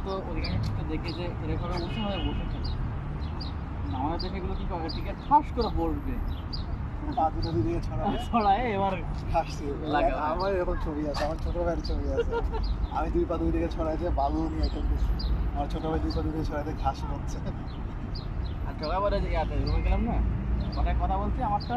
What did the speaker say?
তো অধিকাংশ ক্ষেত্রে দেখি যে এরকম উঁচু হয়ে বসে থাকে, আমাদের দেখে এগুলো কি করে ঠিক ঠাস করে বসবে, পা দুটো দিকে ছড়াবে, ছড়ায় এবার হাসছে। লাগে। আমার এরকম ছবি আছে, আমার ছোট ভাইয়ের ছবি আছে, আমি 2 পা 2 দিকে ছড়াইছে বালু নিয়ে খেলতেছি, আমার ছোট ভাই 2 পা 2 দিকে ছড়াইতে ঘাস হচ্ছে। আর সকালবেলা যে ইয়াতে রুমে গেলাম না, অনেক কথা বলছি আমারটা